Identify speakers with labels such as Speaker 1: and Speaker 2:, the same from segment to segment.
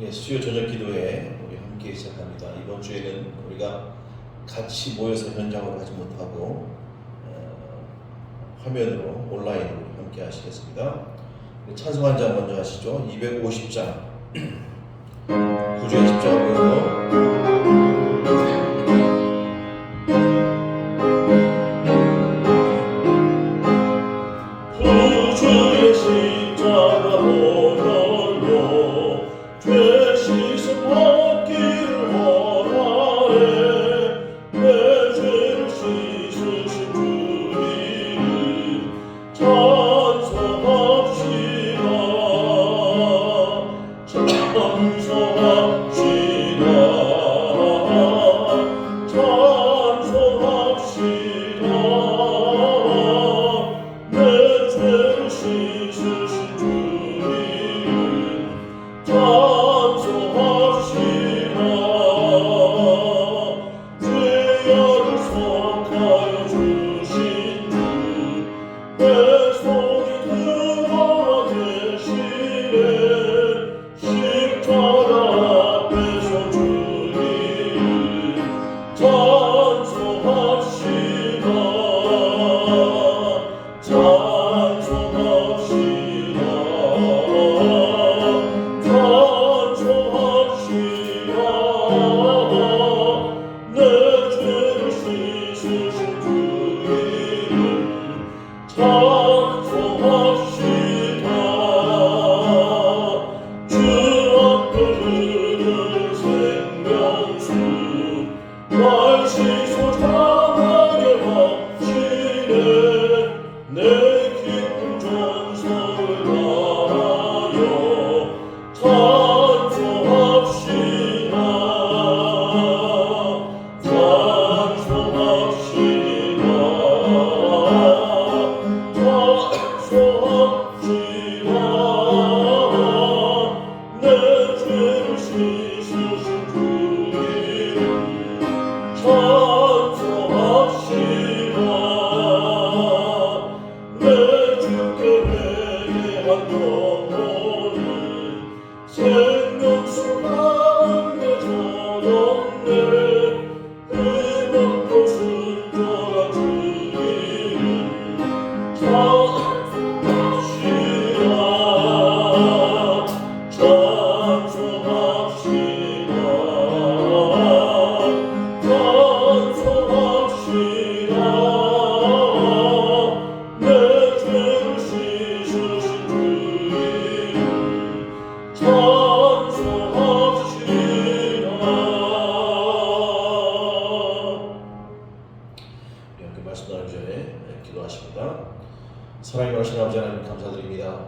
Speaker 1: 예, 수요 저녁 기도회 우리 함께 시작합니다. 이번 주에는 우리가 같이 모여서 현장으로 하지 못하고 화면으로 온라인으로 함께 하시겠습니다. 찬송 한 장 먼저 하시죠. 250장 구주의 십자가 보이고 사랑의 말씀 아버지 하나님 감사드립니다.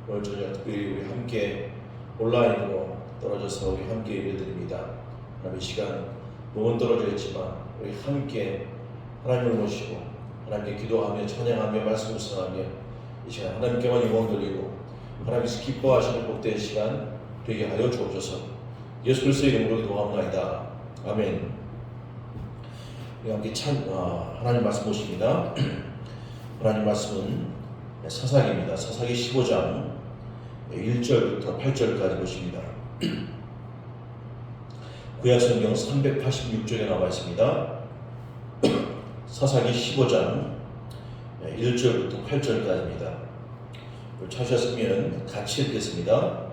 Speaker 1: 오늘 저녁 특별히 우리 함께 온라인으로 떨어져서 우리 함께 예배드립니다. 하나님 이 시간 몸은 떨어져 있지만 우리 함께 하나님을 모시고 하나님께 기도하며 찬양하며 말씀을 묵상하며 이 시간 하나님께만 영광 돌리고 하나님께서 기뻐하시는 복된 시간 되게 하여 주옵소서. 예수 그리스도의 이름으로 기도합니다. 아멘. 우리 함께 하나님 말씀 보십니다. 하나님 말씀은 사사기입니다. 사사기 15장 1절부터 8절까지 보십니다. 구약성경 386쪽에 나와 있습니다. 사사기 15장 1절부터 8절까지입니다. 찾으셨으면 같이 읽겠습니다.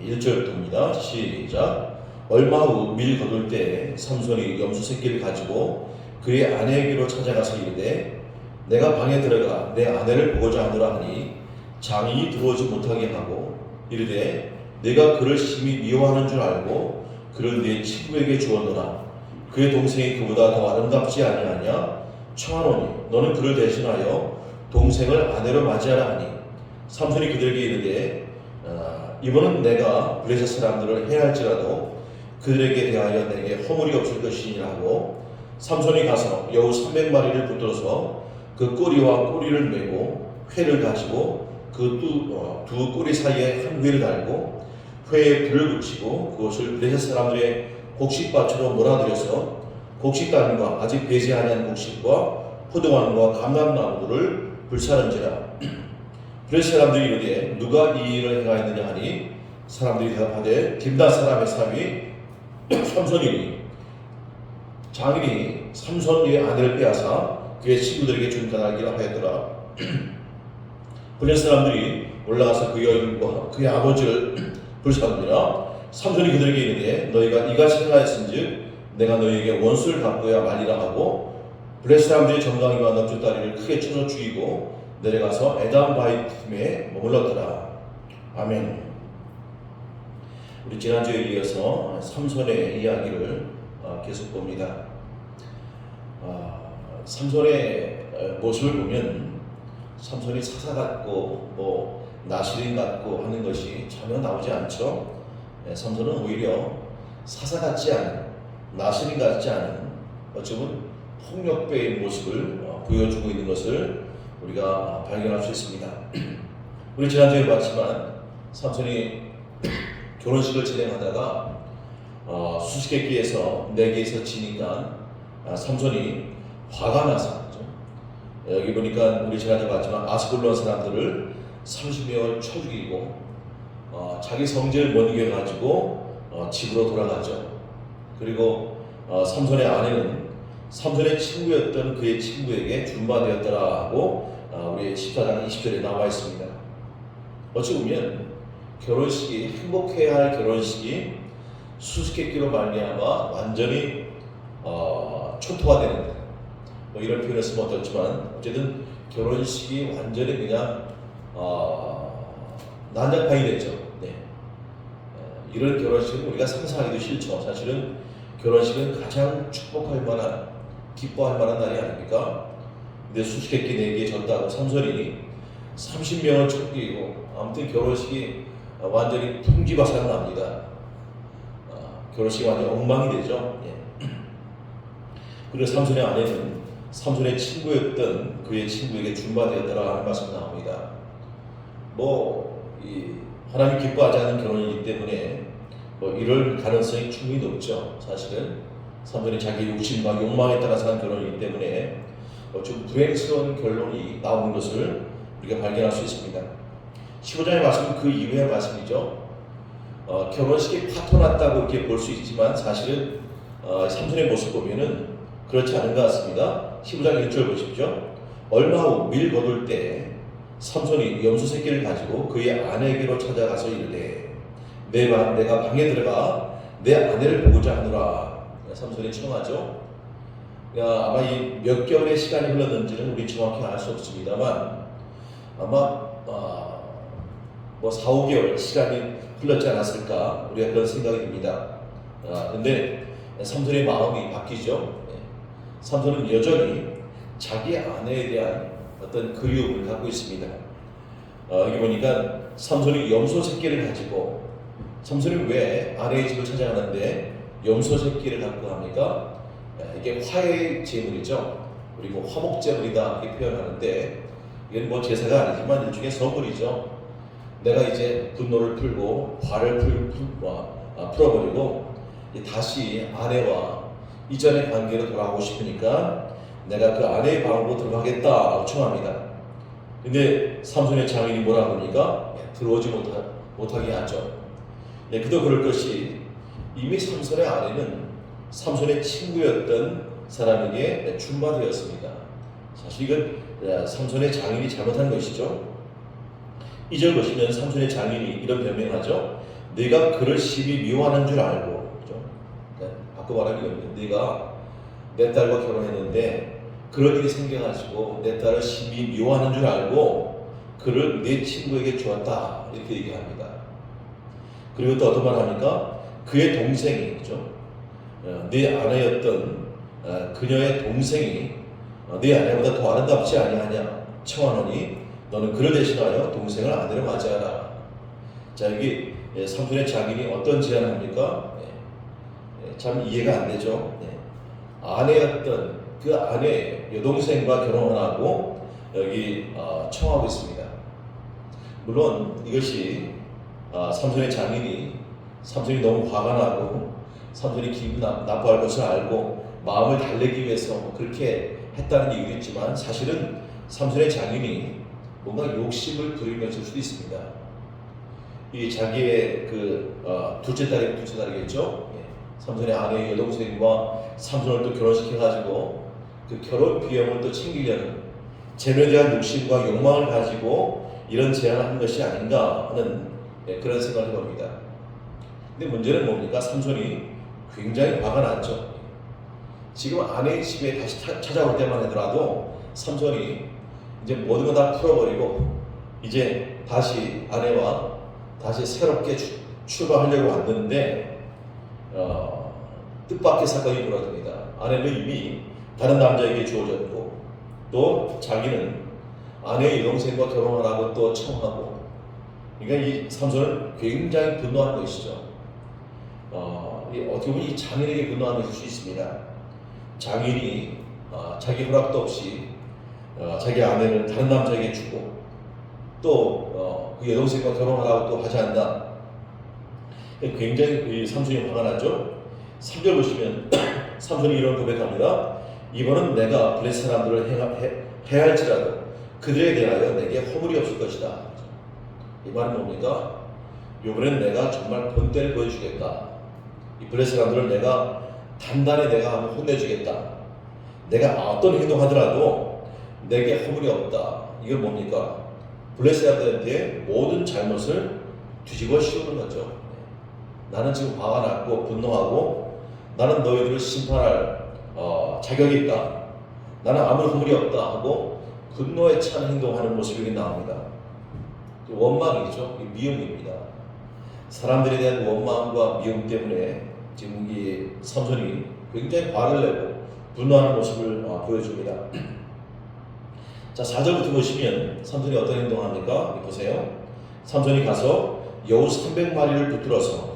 Speaker 1: 1절부터입니다. 시작. 얼마 후 밀 거둘 때에 삼손이 염소 새끼를 가지고 그의 아내에게로 찾아가서 이르되 내가 방에 들어가 내 아내를 보고자 하노라 하니 장인이 들어오지 못하게 하고 이르되 내가 그를 심히 미워하는 줄 알고 그를 내 친구에게 주었노라. 그의 동생이 그보다 더 아름답지 아니하냐? 청하노니 너는 그를 대신하여 동생을 아내로 맞이하라 하니 삼손이 그들에게 이르되 이번은 내가 블레셋 사람들을 해할지라도 그들에게 대하여 내게 허물이 없을 것이니라 하고 삼손이 가서 여우 300마리를 붙들어서 그 꼬리와 꼬리를 메고 회를 가지고 그 두 꼬리 사이에 한 회를 달고 회에 불을 붙이고 그것을 블레셋 사람들의 곡식밭으로 몰아들여서 곡식단과 아직 배지 아니한 곡식과 포도원과 감람나무들을 불사른지라. 블레셋 사람들이 이르되 누가 이 일을 행하였느냐 하니 사람들이 대답하되 김다 사람의 삶이 삼손이니 장인이 삼손의 아내를 빼앗아 그의 친구들에게 준 까닭이라 하였더라. 블레셋 사람들이 올라가서 그의 얼굴과 그의 아버지를 불사르니라. 삼손이 그들에게 이르되 너희가 이같이 행하였은즉 내가 너희에게 원수를 갚고야 말리라 하고 블레셋 사람들이 정강이와 넙주다리를 크게 쳐서 죽이고 내려가서 에담 바이팀에 머물렀더라. 아멘. 우리 지난주에 이어서 삼손의 이야기를 계속 봅니다. 삼손의 모습을 보면 삼손이 사사 같고 나시린 같고 하는 것이 전혀 나오지 않죠. 삼손은 오히려 사사 같지 않은, 나시린 같지 않은, 어쩌면 폭력배의 모습을 보여주고 있는 것을 우리가 발견할 수 있습니다. 우리 지난주에 봤지만 삼손이 결혼식을 진행하다가 수수께끼에서 4개에서 지니까 삼손이 화가 나서, 여기 보니까 우리 지난주에 봤지만 아스골론 사람들을 30명을 쳐 죽이고 자기 성질을 못 이겨가지고 집으로 돌아가죠. 그리고 삼손의 아내는 삼손의 친구였던 그의 친구에게 준바되었더라 하고 우리 14장 20절에 나와 있습니다. 어찌 보면 결혼식이, 행복해야 할 결혼식이 수수께끼로 말미암아 완전히 초토화되는 이런 표현을 쓰면 어떻지만 어쨌든 결혼식이 완전히 그냥 난장판이 됐죠. 네. 이런 결혼식은 우리가 상상하기도 싫죠. 사실은 결혼식은 가장 축복할 만한, 기뻐할 만한 날이 아닙니까? 근데 수수께끼 4개에 졌다고 삼손이 30명을 죽이고, 아무튼 결혼식이 완전히 풍지박산 납니다. 결혼식이 완전 엉망이 되죠. 예. 그리고 삼손의 아내는 삼손의 친구였던 그의 친구에게 준바되었더라 하는 말씀 나옵니다. 하나님 기뻐하지 않는 결혼이기 때문에 이럴 가능성이 충분히 높죠. 사실은 삼손이 자기 욕심과 욕망에 따라서 한 결혼이기 때문에 좀 불행스러운 결론이 나오는 것을 우리가 발견할 수 있습니다. 15장의 말씀은 그 이후의 말씀이죠. 결혼식이 파토났다고 이렇게 볼 수 있지만 사실은 삼손의 모습 보면은 그렇지 않은 것 같습니다. 15장 1절 보십시오. 얼마 후 밀 거둘 때 삼손이 염소 새끼를 가지고 그의 아내에게로 찾아가서 이르되 내가 방에 들어가 내 아내를 보고자 하노라. 삼손이 청하죠. 아마 이 몇 개월의 시간이 흘렀는지는 우리 정확히 알 수 없습니다만 아마 4, 5개월 시간이 흘렀지 않았을까 우리가 그런 생각이 듭니다. 근데 삼손의 마음이 바뀌죠. 삼손은 여전히 자기 아내에 대한 어떤 그리움을 갖고 있습니다. 여기 보니까 삼손이 염소 새끼를 가지고, 삼손이 왜 아내의 집을 찾아가는데 염소 새끼를 갖고 합니까? 이게 화해의 제물이죠. 그리고 화목 제물이다 이렇게 표현하는데 이건 제사가 아니지만 일종의 선물이죠. 내가 이제 분노를 풀고 화를 풀어버리고 다시 아내와 이전의 관계로 돌아가고 싶으니까 내가 그 아내의 방으로 들어가겠다 청합니다. 근데 삼손의 장인이 뭐라고 합니까? 들어오지 못하게 하죠. 그도 그럴 것이 이미 삼손의 아내는 삼손의 친구였던 사람에게 준바되었습니다. 사실 이건 삼손의 장인이 잘못한 것이죠. 2절 보시면 삼손의 장인이 이런 변명하죠. 네가 그를 심히 미워하는 줄 알고, 그죠? 바꿔 말하면 네가 내 딸과 결혼했는데 그런 일이 생겨가지고 내 딸을 심히 미워하는 줄 알고 그를 내 친구에게 주었다 이렇게 얘기합니다. 그리고 또 어떤 말 합니까? 그의 동생이, 그죠? 네 아내였던 그녀의 동생이 네 아내보다 더 아름답지 아니하냐 청하노니 너는 그를 대신하여 동생을 아내로 맞이하라. 자, 여기 삼손의 장인이 어떤 제안을 합니까? 참 이해가 안 되죠. 아내였던 그 아내 여동생과 결혼을 하고 여기 청하고 있습니다. 물론 이것이 삼손의 장인이 삼손이 너무 화가 나고 삼손이 기분 나빠할 것을 알고 마음을 달래기 위해서 그렇게 했다는 얘기도 있지만 사실은 삼손의 장인이 뭔가 욕심을 부린 것일 수도 있습니다. 이 자기의 그 둘째 딸이겠죠. 예. 삼손의 아내 여동생과 삼손을 또 결혼시켜가지고 그 결혼 비용을 또 챙기려는 재물에 대한 욕심과 욕망을 가지고 이런 제안을 한 것이 아닌가 하는 그런 생각을 해봅니다. 근데 문제는 뭡니까? 삼손이 굉장히 화가 났죠. 지금 아내의 집에 다시 찾아올 때만 하더라도 삼손이 이제 모든 거 다 풀어버리고 이제 다시 아내와 다시 새롭게 출발하려고 왔는데 뜻밖의 사건이 벌어집니다. 아내는 이미 다른 남자에게 주어졌고 또 자기는 아내의 여동생과 결혼하라고 또 청하고, 그러니까 이 삼손은 굉장히 분노한 것이죠. 어떻게 보면 이 장인에게 분노한 것일 수 있습니다. 장인이 자기 허락도 없이 자기 아내를 다른 남자에게 주고 또 그 여동생과 결혼하라고 또 하지 않나. 굉장히 삼손이 화가 나죠. 3절 보시면 삼손이 이런 고백합니다. 이번은 내가 블레셋 사람들을 해할지라도 그들에 대하여 내게 허물이 없을 것이다. 이 말은 뭡니까? 이번엔 내가 정말 본때를 보여주겠다. 이 블레셋 사람들을 내가 단단히 내가 한번 혼내주겠다. 내가 어떤 행동하더라도 내게 허물이 없다. 이건 뭡니까? 블레셋 사람들한테 모든 잘못을 뒤집어 씌우는 거죠. 나는 지금 화가 났고 분노하고 나는 너희들을 심판할 자격이 있다. 나는 아무 허물이 없다 하고 분노에 찬 행동하는 모습이 나옵니다. 원망이죠. 미움입니다. 사람들에 대한 원망과 미움 때문에 지금 이 삼손이 굉장히 화를 내고 분노하는 모습을 보여줍니다. 자, 4절부터 보시면 삼손이 어떤 행동을 합니까? 보세요. 삼손이 가서 여우 300마리를 붙들어서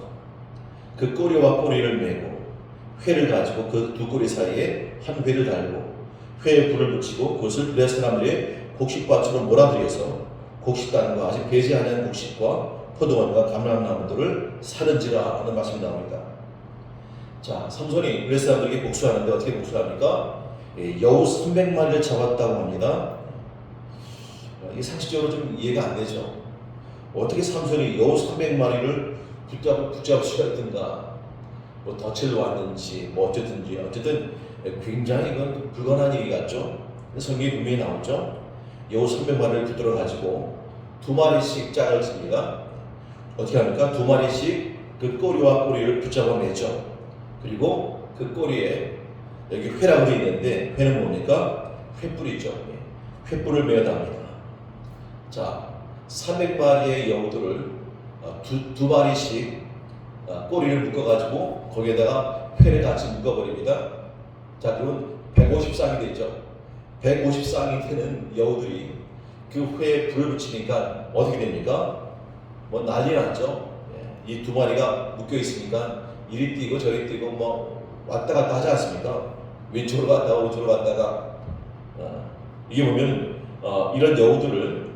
Speaker 1: 그 꼬리와 꼬리를 메고 회를 가지고 그 두 꼬리 사이에 한 회를 달고 회에 불을 붙이고 그것을 블레셋 사람들의 곡식밭으로 몰아들여서 곡식단과 아직 배지 아니한 곡식과 포도원과 감람나무들을 사는지라 하는 말씀이 나옵니다. 자, 삼손이 블레셋 사람들에게 복수하는데 어떻게 복수합니까? 여우 300마리를 잡았다고 합니다. 이게 상식적으로 좀 이해가 안 되죠. 어떻게 삼손이 여우 300마리를 붙잡을 수가 있든가, 뭐 덫을 놓았는지 뭐 어쨌든 굉장히 이건 불가능한 일이 같죠. 성경에 분명히 나오죠. 여우 300마리를 붙들어 가지고 2마리씩 짝을 칩니다. 어떻게 합니까? 2마리씩 그 꼬리와 꼬리를 붙잡아 매죠. 그리고 그 꼬리에 여기 회라고 되어 있는데 회는 뭡니까? 횃불이죠. 횃불을 매어납니다. 자, 300마리의 여우들을 두 마리씩 꼬리를 묶어가지고 거기에다가 회를 같이 묶어버립니다. 자, 그러면 150쌍이 되죠. 150쌍이 되는 여우들이 그 회에 불을 붙이니까 어떻게 됩니까? 뭐 난리 났죠. 이 두 마리가 묶여 있으니까 이리 뛰고 저리 뛰고 뭐 왔다 갔다 하지 않습니까? 왼쪽으로 갔다가 오른쪽으로 갔다가 이게 보면 이런 여우들을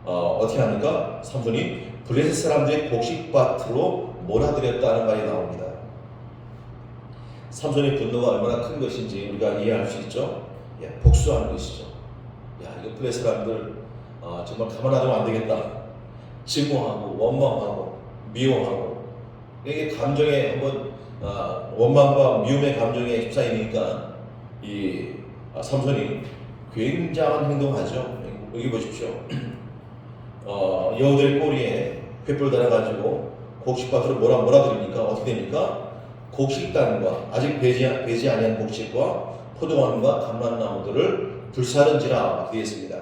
Speaker 1: 어떻게 합니까? 삼손이 블레셋 사람들의 곡식밭으로 몰아들였다는 말이 나옵니다. 삼손의 분노가 얼마나 큰 것인지 우리가 이해할 수 있죠. 복수하는 것이죠. 이거 블레셋 사람들 정말 가만 놔두면 안 되겠다. 증오하고 원망하고 미워하고 이게 감정에 한번 원망과 미움의 감정에 휩싸이니까 이 삼손이 굉장한 행동하죠. 여기 보십시오. 여우들의 꼬리에 횃불 달아가지고 곡식밭으로 몰아들이니까 어떻게 됩니까? 곡식단과 아직 배지 아니한 곡식과 포도원과 감람나무들을 불사른지라 되어 있습니다.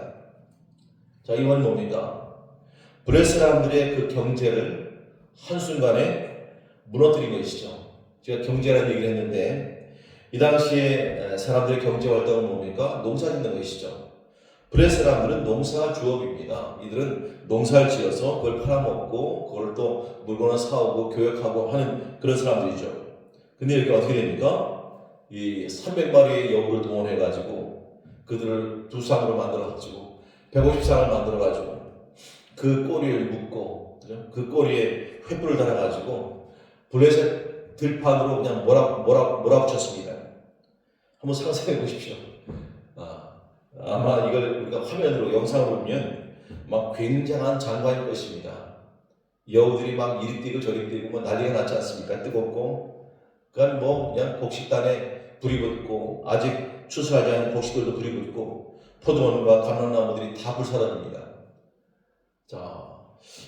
Speaker 1: 자, 이건 뭡니까? 블레셋 사람들의 그 경제를 한순간에 무너뜨린 것이죠. 제가 경제라는 얘기를 했는데 이 당시에 사람들의 경제 활동은 뭡니까? 농사 짓는 것이죠. 블레셋 사람들은 농사가 주업입니다. 이들은 농사를 지어서 그걸 팔아먹고 그걸 또 물건을 사오고 교역하고 하는 그런 사람들이죠. 근데 이렇게 어떻게 됩니까? 이 300마리의 여우를 동원해가지고 그들을 두 쌍으로 만들어가지고 150쌍을 만들어가지고 그 꼬리를 묶고 그 꼬리에 횃불을 달아가지고 블레셋 들판으로 그냥 몰아붙였습니다. 한번 상상해 보십시오. 아마 이걸 우리가 화면으로 영상으로 보면 막 굉장한 장관일 것입니다. 여우들이 막 이리 뛰고 저리 뛰고 뭐 난리가 났지 않습니까? 뜨겁고. 그러니까 뭐 그냥 곡식단에 불이 붙고 아직 추수하지 않은 곡식들도 불이 붙고 포도원과 감람나무들이 다 불사릅니다. 자,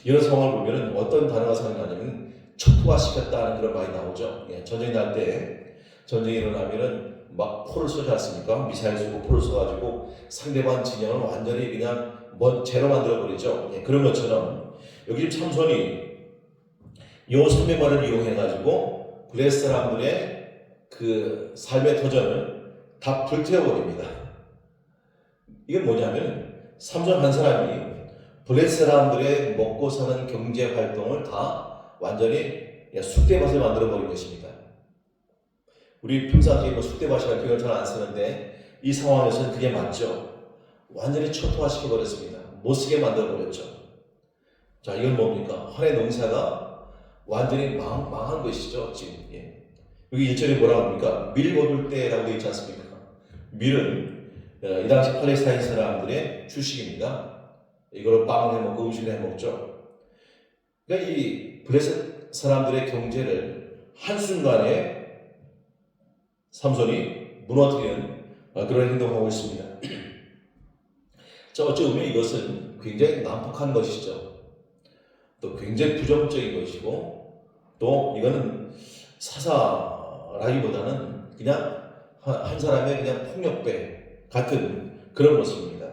Speaker 1: 이런 상황을 보면은 어떤 단어가 생각나냐면 촉구화시켰다는 그런 말이 나오죠. 예, 전쟁이 날 때 전쟁이 일어나면은 막 포를 쏘지 않습니까? 미사일 쏘고 포를 쏘가지고 상대방 진영을 완전히 그냥 제로 만들어 버리죠. 예, 그런 것처럼 여기 지금 삼손이 요 300만을 이용해가지고 블레셋 사람들의 그 삶의 터전을 다 불태워버립니다. 이게 뭐냐면 삼손 한 사람이 블레셋 사람들의 먹고 사는 경제 활동을 다 완전히 쑥대밭을 만들어 버린 것입니다. 우리 평상시에 뭐 쑥대밭이라는 표현을 잘 안 쓰는데 이 상황에서는 그게 맞죠. 완전히 초토화시켜 버렸습니다. 못 쓰게 만들어 버렸죠. 자, 이건 뭡니까? 한 해 농사가 완전히 망한 것이죠. 지금. 예. 여기 1절에 뭐라고 합니까? 밀 거둘 때라고 되어 있지 않습니까? 밀은 이 당시 팔레스타인 사람들의 주식입니다. 이걸 빵을 해먹고 음식을 해먹죠. 그러니까 이 블레셋 사람들의 경제를 한순간에 삼손이 무너뜨리는 그런 행동을 하고 있습니다. 자, 어찌 보면 이것은 굉장히 난폭한 것이죠. 또 굉장히 부정적인 것이고, 또 이거는 사사라기보다는 그냥 한 사람의 그냥 폭력배 같은 그런 모습입니다.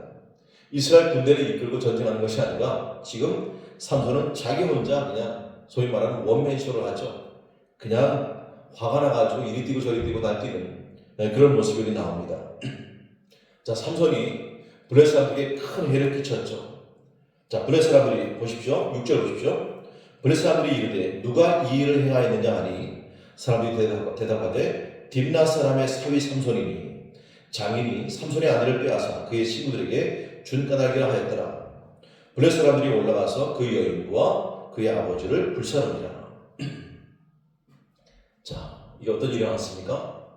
Speaker 1: 이스라엘 군대를 이끌고 전쟁하는 것이 아니라 지금 삼손은 자기 혼자 그냥 소위 말하는 원맨쇼를 하죠. 그냥 화가 나가지고 이리 뛰고 저리 뛰고 날뛰는 그런 모습이 나옵니다. 자, 삼손이 블레셋 사람들에게 큰 해를 끼쳤죠. 자, 블레셋 사람들이 보십시오. 6절 보십시오. 블레셋 사람들이 이르되 누가 이 일을 행하였느냐 하니 사람들이 대답하되 딥나 사람의 사위 삼손이니 장인이 삼손의 아내를 빼앗아 그의 친구들에게 준 까닭이라 하였더라. 블레셋 사람들이 올라가서 그 여인과 그의 아버지를 불사르니라. 자, 이게 어떤 일이 나왔습니까?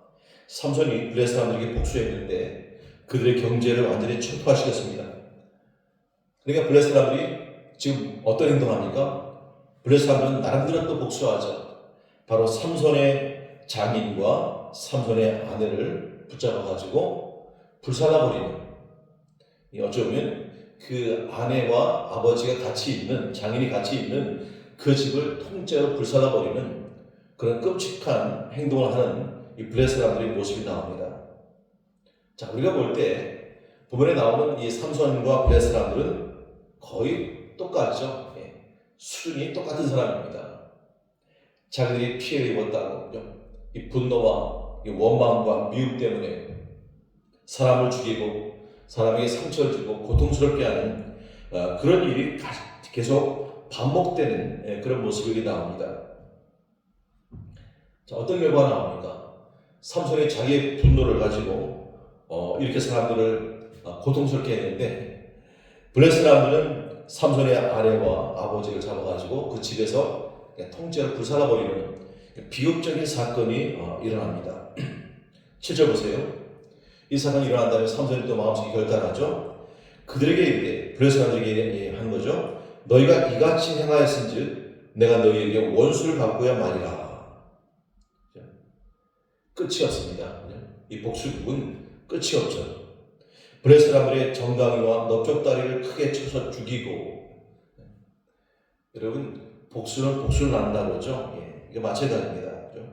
Speaker 1: 삼손이 블레셋 사람들에게 복수했는데 그들의 경제를 완전히 초토화시켰습니다. 그러니까 블레셋 사람들이 지금 어떤 행동합니까? 블레셋 사람들은 나름대로 또 복수하죠. 바로 삼손의 장인과 삼손의 아내를 붙잡아가지고 불살라버리는, 어쩌면 그 아내와 아버지가 같이 있는, 장인이 같이 있는 그 집을 통째로 불살라버리는 그런 끔찍한 행동을 하는 이 블레셋 사람들의 모습이 나옵니다. 자, 우리가 볼 때 본문에 나오는 이 삼손과 블레셋 사람들은 거의 똑같죠. 예. 수준이 똑같은 사람입니다. 자기들이 피해를 입었다고 이 분노와 이 원망과 미움 때문에 사람을 죽이고 사람에게 상처를 주고 고통스럽게 하는 그런 일이 계속 반복되는 그런 모습이 나옵니다. 자, 어떤 결과가 나옵니까? 삼손이 자기의 분노를 가지고 이렇게 사람들을 고통스럽게 했는데 블레셋 사람들은 삼손의 아내와 아버지를 잡아가지고 그 집에서 통째로 불살라버리는 비극적인 사건이 일어납니다. 7절 보세요. 이 사건이 일어난 다음에 삼손이 또 마음속에 결단하죠. 그들에게 이르되 블레셋 사람들에게 하는 거죠. 너희가 이같이 행하였은즉 내가 너희에게 원수를 갚고야 말이라. 끝이 없습니다. 이 복수국은 끝이 없죠. 블레셋 사람들의 정강이와 넓적다리를 크게 쳐서 죽이고, 여러분 복수는 복수를 낳는다고 그러죠. 예, 이게 마찬가지입니다. 그렇죠?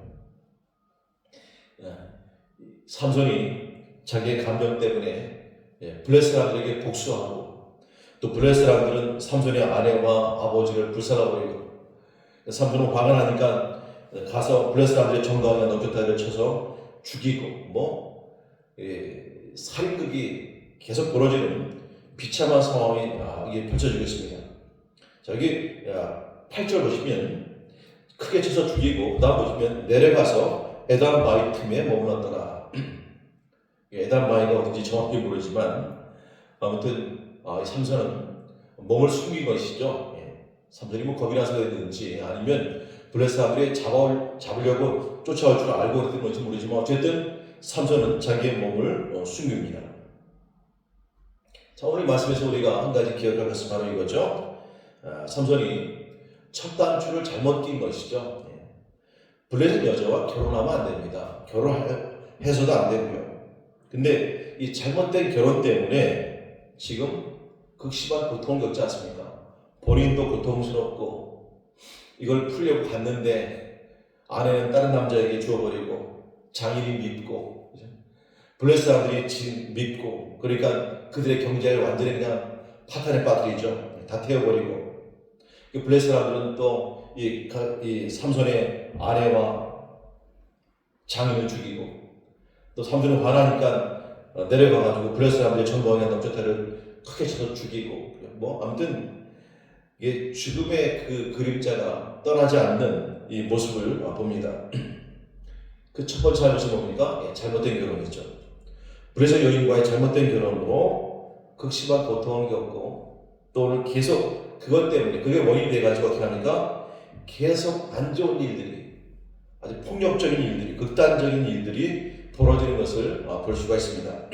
Speaker 1: 삼손이 자기의 감정 때문에 블레셋 사람들에게 복수하고, 또 블레셋 사람들은 삼손의 아내와 아버지를 불살라버리고, 삼손은 화가 나니까 가서 블레셋 사람들의 정강이와 넓적다리를 쳐서 죽이고, 살인극이 계속 벌어지는 비참한 상황이 이게 펼쳐지고 있습니다. 자, 여기 8절 보시면 크게 쳐서 죽이고, 그 다음 보시면 내려가서 에담 바위 틈에 머물렀더라. 에담 바위가 어딘지 정확히 모르지만 아무튼 이 삼손은 몸을 숨긴 것이죠. 삼손이 뭐 겁이 나서 그랬는지 아니면 블레셋 사람들이 잡으려고 쫓아올 줄 알고 그랬던 건지 모르지만 어쨌든 삼손은 자기의 몸을 숨깁니다. 자, 오늘 말씀에서 우리가 한 가지 기억할 것은 바로 이거죠. 삼손이 첫 단추를 잘못 낀 것이죠. 블레셋 여자와 결혼하면 안 됩니다. 결혼해서도 안 되고요. 근데 이 잘못된 결혼 때문에 지금 극심한 고통을 겪지 않습니까? 본인도 고통스럽고 이걸 풀려고 갔는데 아내는 다른 남자에게 주어버리고 장인이 밉고 블레셋 사람들이 밉고 그러니까 그들의 경제를 완전히 그냥 파탄에 빠뜨리죠. 다 태워버리고 블레셋 사람들은 또 이 삼손의 아내와 장인을 죽이고 또 삼손이 화나니까 내려가가지고 블레셋 사람들의 전부왕의 남조태를 크게 쳐서 죽이고 뭐 아무튼 이게 죽음의 그 그림자가 떠나지 않는 이 모습을 봅니다. 그 첫 번째 잘못이 뭡니까? 잘못된 결혼이죠. 블레셋 여인과의 잘못된 결혼으로 극심한 고통을 겪고 또 오늘 계속 그것 때문에 그게 원인이 돼가지고 어떻게 합니까? 계속 안 좋은 일들이 아주 폭력적인 일들이 극단적인 일들이 벌어지는 것을 볼 수가 있습니다.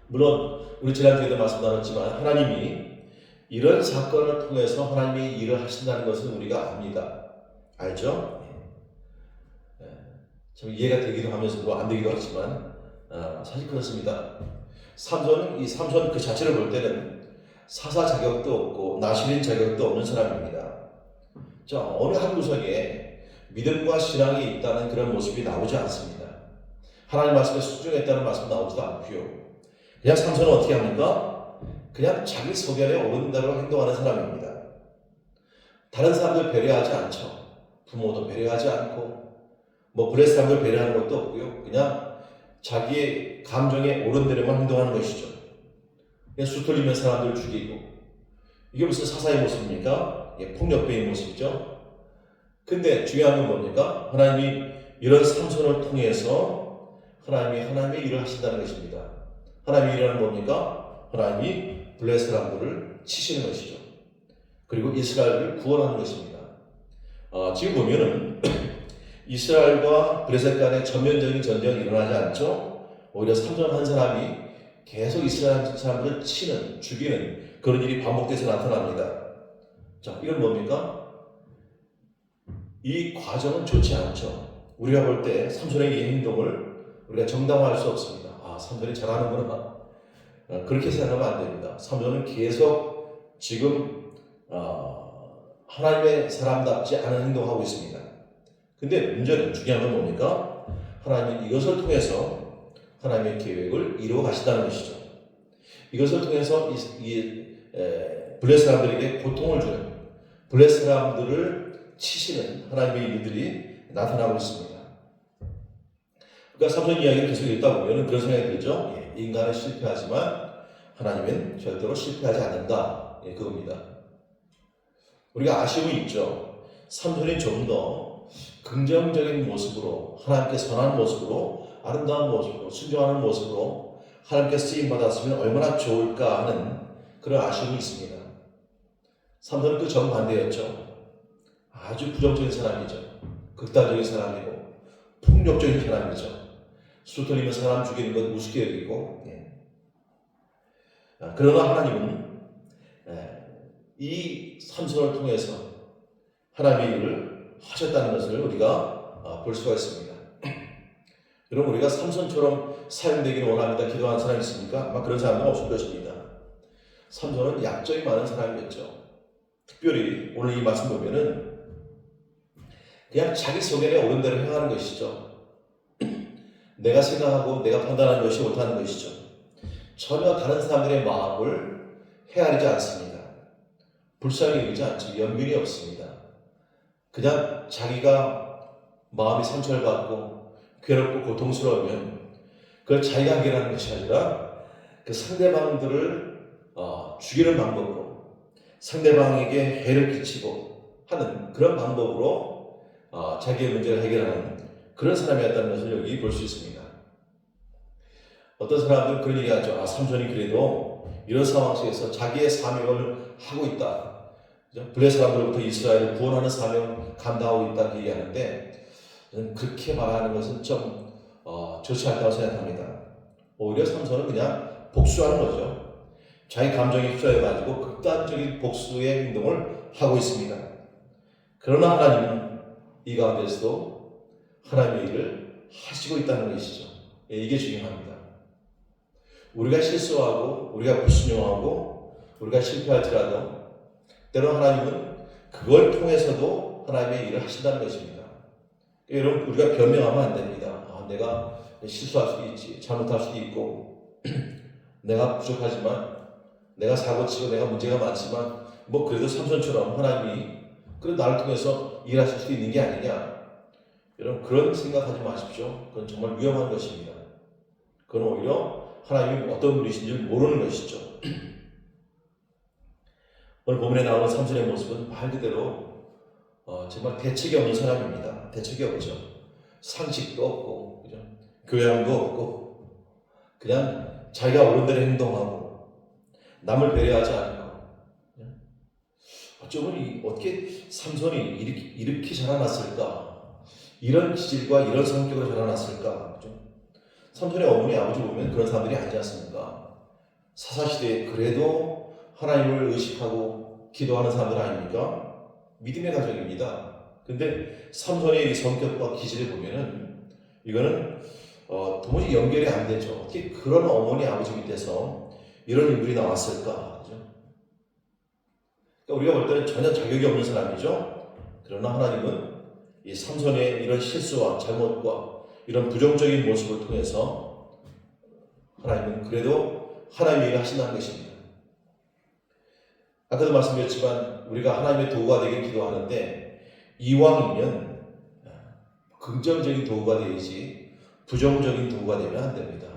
Speaker 1: 물론 우리 지난주에도 말씀 나눴지만 하나님이 이런 사건을 통해서 하나님이 일을 하신다는 것은 우리가 압니다. 알죠? 참 이해가 되기도 하면서도 안 되기도 하지만 사실 그렇습니다. 삼손은 이 삼손 그 자체를 볼 때는 사사 자격도 없고 나시린 자격도 없는 사람입니다. 자, 어느 한 구석에 믿음과 신앙이 있다는 그런 모습이 나오지 않습니다. 하나님 말씀에 순종했다는 말씀 나오지도 않고요. 그냥 삼손은 어떻게 합니까? 그냥 자기 소견에 오른 대로 행동하는 사람입니다. 다른 사람들 배려하지 않죠. 부모도 배려하지 않고 뭐 블레셋 사람들 배려하는 것도 없고요. 그냥 자기의 감정에 오른 대로만 행동하는 것이죠. 그냥 수틀리면 사람들 죽이고 이게 무슨 사사의 모습입니까? 폭력배의 모습이죠. 근데 중요한 건 뭡니까? 하나님이 이런 삼손을 통해서 하나님의 일을 하신다는 것입니다. 하나님의 일이라는 뭡니까? 하나님이 블레셋 사람들을 치시는 것이죠. 그리고 이스라엘을 구원하는 것입니다. 지금 보면은 이스라엘과 블레셋 간의 전면적인 전쟁이 일어나지 않죠. 오히려 삼손 한 사람이 계속 이스라엘 사람들을 치는, 죽이는 그런 일이 반복돼서 나타납니다. 자, 이건 뭡니까? 이 과정은 좋지 않죠. 우리가 볼 때 삼손의 이 행동을 우리가 정당화할 수 없습니다. 삼손이 잘하는구나. 그렇게 생각하면 안 됩니다. 삼손은 계속 지금 하나님의 사람답지 않은 행동을 하고 있습니다. 근데 문제는 중요한 건 뭡니까? 하나님은 이것을 통해서 하나님의 계획을 이루어 가신다는 것이죠. 이것을 통해서 블레셋 사람들에게 고통을 주는 블레셋 사람들을 치시는 하나님의 일들이 나타나고 있습니다. 그러니까 삼손 이야기를 계속 읽다 보면 그런 생각이 들죠. 인간은 실패하지만 하나님은 절대로 실패하지 않는다. 그겁니다. 우리가 아쉬움이 있죠. 삼손이 좀 더 긍정적인 모습으로 하나님께 선한 모습으로 아름다운 모습으로 순종하는 모습으로 하나님께 쓰임받았으면 얼마나 좋을까 하는 그런 아쉬움이 있습니다. 삼손은 그 정반대였죠. 아주 부정적인 사람이죠. 극단적인 사람이고 폭력적인 사람이죠. 수틀리면 사람 죽이는 건 우습게 여기고 그러나 하나님은 이 삼손을 통해서 하나님의 일을 하셨다는 것을 우리가 볼 수가 있습니다. 여러분 우리가 삼손처럼 사용되기를 원합니다. 기도하는 사람이 있습니까? 아마 그런 사람은 없을 것입니다. 삼손은 약점이 많은 사람이었죠. 특별히 오늘 이 말씀 보면은 그냥 자기 소견에 오른 대로 행하는 것이죠. 내가 생각하고 내가 판단하는 것이 옳다는 것이죠. 전혀 다른 사람들의 마음을 헤아리지 않습니다. 불쌍히 여기지 않죠. 연민이 없습니다. 그냥 자기가 마음이 상처를 받고 괴롭고 고통스러우면 그걸 자기가 해결하는 것이 아니라 그 상대방들을 죽이는 방법으로 상대방에게 해를 끼치고 하는 그런 방법으로 자기의 문제를 해결하는 그런 사람이었다는 것을 여기 볼 수 있습니다. 어떤 사람들은 그런 얘기하죠. 삼손이 그래도 이런 상황 속에서 자기의 사명을 하고 있다. 블레셋 사람들로부터 이스라엘을 구원하는 사명을 감당하고 있다 그 얘기하는데 저는 그렇게 말하는 것은 좀 좋지 않다고 생각합니다. 오히려 삼손은 그냥 복수하는 거죠. 자기 감정에 휩싸여가지고 극단적인 복수의 행동을 하고 있습니다. 그러나 하나님은 이 가운데서도 하나님의 일을 하시고 있다는 것이죠. 이게 중요합니다. 우리가 실수하고 우리가 불순종하고 우리가 실패할지라도 때로 하나님은 그걸 통해서도 하나님의 일을 하신다는 것입니다. 여러분, 우리가 변명하면 안 됩니다. 내가 실수할 수도 있지, 잘못할 수도 있고 내가 부족하지만, 내가 사고치고 내가 문제가 많지만 그래도 삼손처럼 하나님이 그래도 나를 통해서 일하실 수 있는 게 아니냐. 여러분, 그런 생각하지 마십시오. 그건 정말 위험한 것입니다. 그건 오히려 하나님이 어떤 분이신지 모르는 것이죠. 오늘 본문에 나오는 삼손의 모습은 말 그대로 정말 대책이 없는 사람입니다. 대책이 없죠. 상식도 없고, 그죠? 교양도 없고, 그냥 자기가 옳은 대로 행동하고, 남을 배려하지 않고. 어쩌면 어떻게 삼손이 이렇게 자라났을까? 이런 기질과 이런 성격으로 자라났을까? 그죠? 삼손의 어머니, 아버지 보면 그런 사람들이 아니지 않습니까? 사사시대에 그래도 하나님을 의식하고 기도하는 사람들 아닙니까? 믿음의 가정입니다. 근데 삼손의 이 성격과 기질을 보면은 이거는 도무지 연결이 안 되죠. 어떻게 그런 어머니, 아버지 밑에서 이런 인물이 나왔을까? 그죠? 그러니까 우리가 볼 때는 전혀 자격이 없는 사람이죠. 그러나 하나님은 이 삼손의 이런 실수와 잘못과 이런 부정적인 모습을 통해서 하나님은 그래도 하나님의 일을 하신다는 것입니다. 아까도 말씀드렸지만 우리가 하나님의 도구가 되길 기도하는데 이왕이면 긍정적인 도구가 되지 부정적인 도구가 되면 안 됩니다.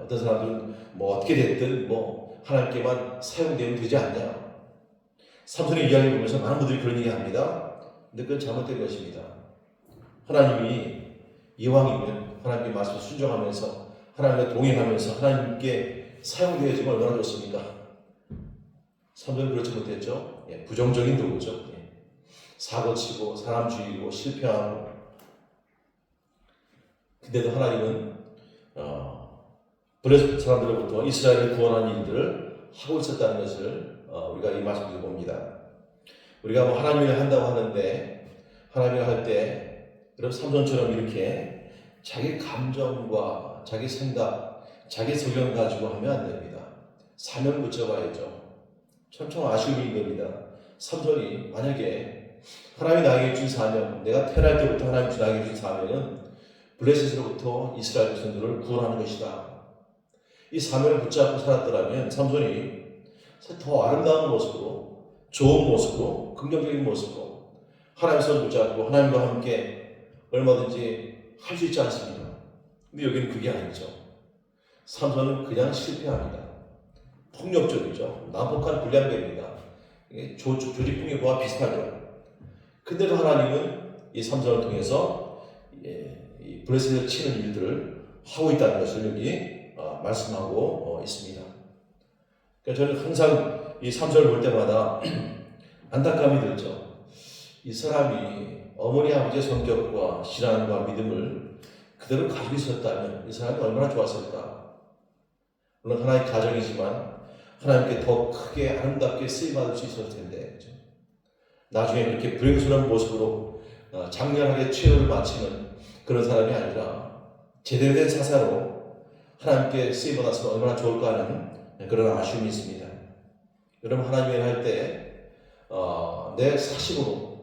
Speaker 1: 어떤 사람들은 어떻게 됐든 하나님께만 사용되면 되지 않냐. 삼손의 이야기를 보면서 많은 분들이 그런 얘기 합니다. 근데 그건 잘못된 것입니다. 하나님이 이왕이면 하나님의 말씀을 순종하면서 하나님과 동행하면서 하나님께 사용되어지면 얼마나 좋습니까? 삼손은 그렇지 못했죠. 부정적인 도구죠. 사고치고 사람 죽이고 실패하고. 근데도 하나님은 블레셋 사람들로부터 이스라엘을 구원하는 일들을 하고 있었다는 것을 우리가 이 말씀에서 봅니다. 우리가 하나님을 한다고 하는데 하나님을 할 때 여러분 삼손처럼 이렇게 자기 감정과 자기 생각, 자기 소견 가지고 하면 안 됩니다. 사명 붙여봐야죠. 참 아쉬움인 겁니다. 삼손이 만약에 하나님이 나에게 준 사명, 내가 태어날 때부터 하나님이 나에게 준 사명은 블레셋으로부터 이스라엘 백성들을 구원하는 것이다. 이 사명을 붙잡고 살았더라면 삼손이 더 아름다운 모습으로, 좋은 모습으로, 긍정적인 모습으로 하나님의 손을 붙잡고 하나님과 함께 얼마든지 할 수 있지 않습니까? 근데 여기는 그게 아니죠. 삼손은 그냥 실패합니다. 폭력적이죠. 난폭한 불량배입니다. 조직폭력과 비슷하죠. 근데도 하나님은 이 삼손을 통해서 이 블레셋을 치는 일들을 하고 있다는 것을 여기 말씀하고 있습니다. 그러니까 저는 항상 이 삼손을 볼 때마다 안타까움이 들죠. 이 사람이 어머니 아버지의 성격과 신앙과 믿음을 그대로 가지고 있었다면 이 사람이 얼마나 좋았을까. 물론 하나의 가정이지만 하나님께 더 크게 아름답게 쓰임받을 수 있었을 텐데, 그렇죠? 나중에 그렇게 불행스러운 모습으로 장렬하게 최후를 마치는 그런 사람이 아니라 제대로 된 사사로 하나님께 쓰임받았으면 얼마나 좋을까 하는 그런 아쉬움이 있습니다. 여러분, 하나님 일 할 때 내 사심으로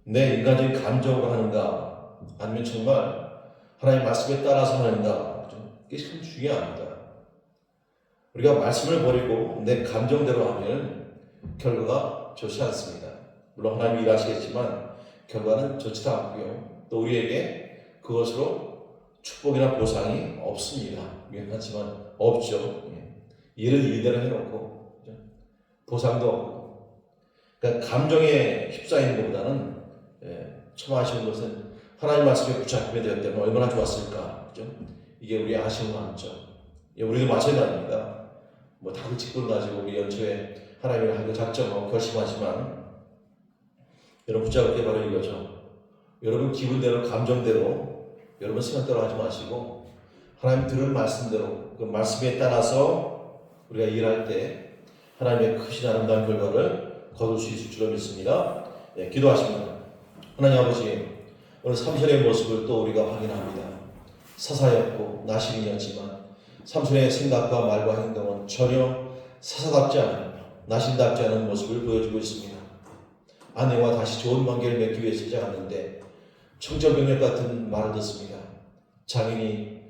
Speaker 1: 내 인간적인 감정으로 하는가 아니면 정말 하나님 말씀에 따라서 하는가, 그렇죠? 이게 참 중요합니다. 우리가 말씀을 버리고 내 감정대로 하면 결과가 좋지 않습니다. 물론 하나님이 일하시겠지만 결과는 좋지도 않고요. 또 우리에게 그것으로 축복이나 보상이 없습니다. 미안하지만 없죠. 일은 일대로 해놓고 보상도 없고. 그러니까 감정에 휩싸이는 것보다는 참 아쉬운 것은 하나님 말씀에 붙잡히게 되었다면 얼마나 좋았을까. 그죠? 이게 우리의 아쉬운 마음이죠. 우리도 마찬가지입니다. 다른 직분 가지고 우리 연초에 하나님을 하기로 작정하고 결심하지만 여러분 붙잡을 게 바로 이거죠. 여러분 기분대로 감정대로 여러분 생각대로 하지 마시고 하나님 들은 말씀대로 그 말씀에 따라서 우리가 일할 때 하나님의 크신 아름다운 결과를 거둘 수 있을 줄로 믿습니다. 기도하십니다. 하나님 아버지, 오늘 삼손의 모습을 또 우리가 확인합니다. 사사였고 나시린이었지만 삼손의 생각과 말과 행동은 전혀 사사답지 않은, 나신답지 않은 모습을 보여주고 있습니다. 아내와 다시 좋은 관계를 맺기 위해서 시작하는데 청정병력 같은 말을 듣습니다. 장인이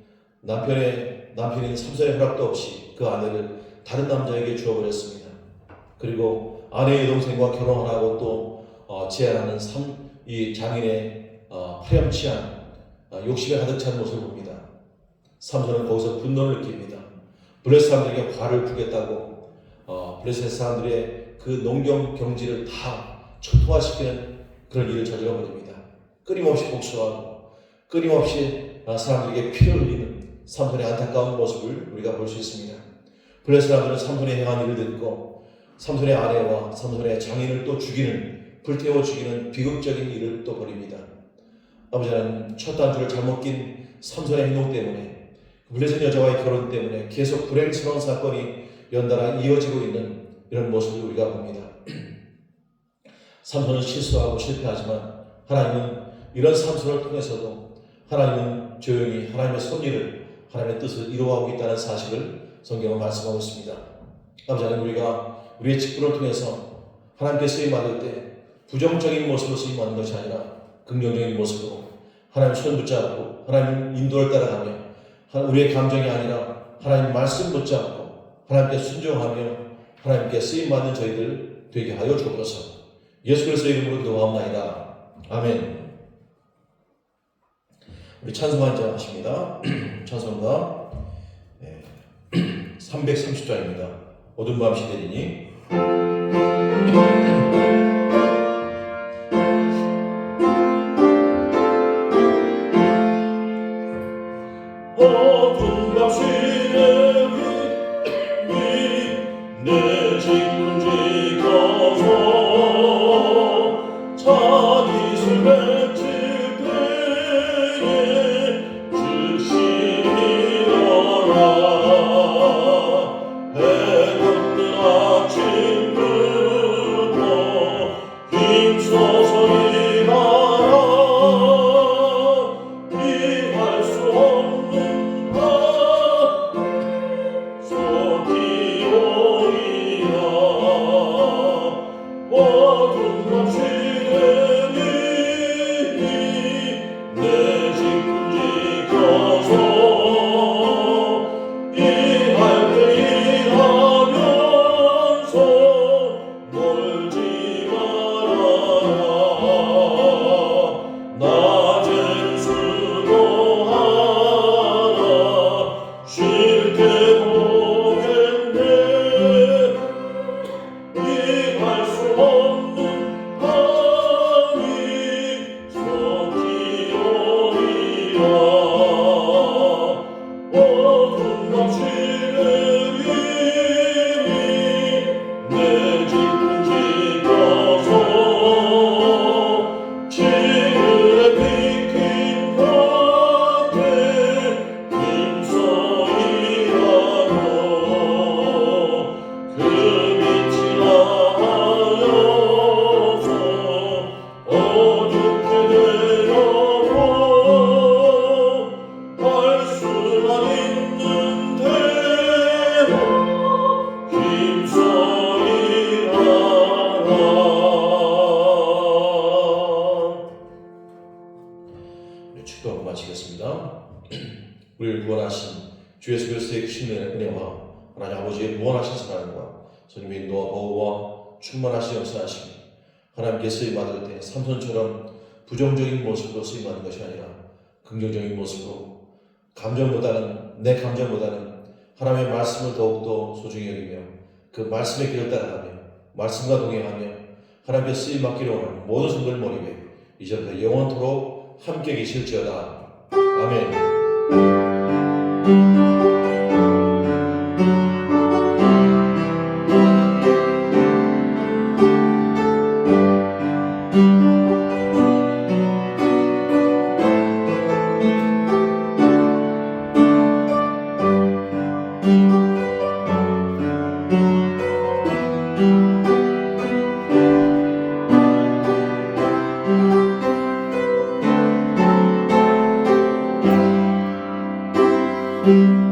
Speaker 1: 남편인 삼손의 허락도 없이 그 아내를 다른 남자에게 주어버렸습니다. 그리고 아내의 동생과 결혼하라고 또 제안하는 이 장인의 파렴치한 욕심에 가득 찬 모습을 봅니다. 삼손은 거기서 분노를 느낍니다. 블레셋 사람들에게 화를 부겠다고 블레셋 사람들의 그 농경 경지를 다 초토화시키는 그런 일을 저질러 버립니다. 끊임없이 복수하고 끊임없이 사람들에게 피를 흘리는 삼손의 안타까운 모습을 우리가 볼 수 있습니다. 블레셋 사람들은 삼손이 행한 일을 듣고 삼손의 아내와 삼손의 장인을 또 죽이는, 불태워 죽이는 비극적인 일을 또 벌입니다. 아버지는 첫 단추를 잘못 낀 삼손의 행동 때문에, 블레셋 여자와의 결혼 때문에 계속 불행스러운 사건이 연달아 이어지고 있는 이런 모습을 우리가 봅니다. 삼손은 실수하고 실패하지만 하나님은 이런 삼손을 통해서도 하나님은 조용히 하나님의 섭리를, 하나님의 뜻을 이루어가고 있다는 사실을 성경은 말씀하고 있습니다. 아버지 하나님, 우리가 우리의 직분을 통해서 하나님께 쓰임받을 때 부정적인 모습으로 쓰임받는 것이 아니라 긍정적인 모습으로 하나님 손 붙잡고 하나님 인도를 따라가며 우리의 감정이 아니라 하나님 말씀 붙잡고 하나님께 순종하며 하나님께 쓰임받는 저희들 되게 하여 주옵소서. 예수 그리스도의 이름으로 기도하옵나이다. 아멘. 우리 찬송 한장 하십니다. 찬송가 330장입니다. 어두운 밤 시대리니.
Speaker 2: 어두운 밤 시대리니 내 직분지 가서 자기 술 맺힐 때에 주시리라. 해돋는 아침부터 힘써서 일하라. 피할 수 없는 밤 속히 오리라. 어두운 밤 시대니 내 직분지 가서 일할 때 일하면서 놀지 말아라. 낮엔 수고하라. 쉴 때도 오겠네. 이해할 수 없는 밤이 속히 오리라. 어두운 밤 시내리니 내 직분지 가서 지그레 비킨 곁에 힘써 일하고 그 빛이 나하여서 어둡게 되려고 할 수만 있는 대로 힘써 일하라.
Speaker 1: 축도하고 마치겠습니다. 우리를 구원하신 주 예수 그리스도의 크신 은혜와 하나님 아버지의 무한하신 사랑과 성령의 인도와 보호와 충만하신 역사하심이 하나님께 쓰임받을 때 삼손처럼 부정적인 모습으로 쓰임받는 것이 아니라 긍정적인 모습으로 내 감정보다는 하나님의 말씀을 더욱더 소중히 여기며 그 말씀의 길을 따라가며 말씀과 동행하며 하나님께 쓰임받기를 원하는 모든 성도들 머리 위에 이제부터 영원토록 함께 계실지어다. 아멘.
Speaker 2: 주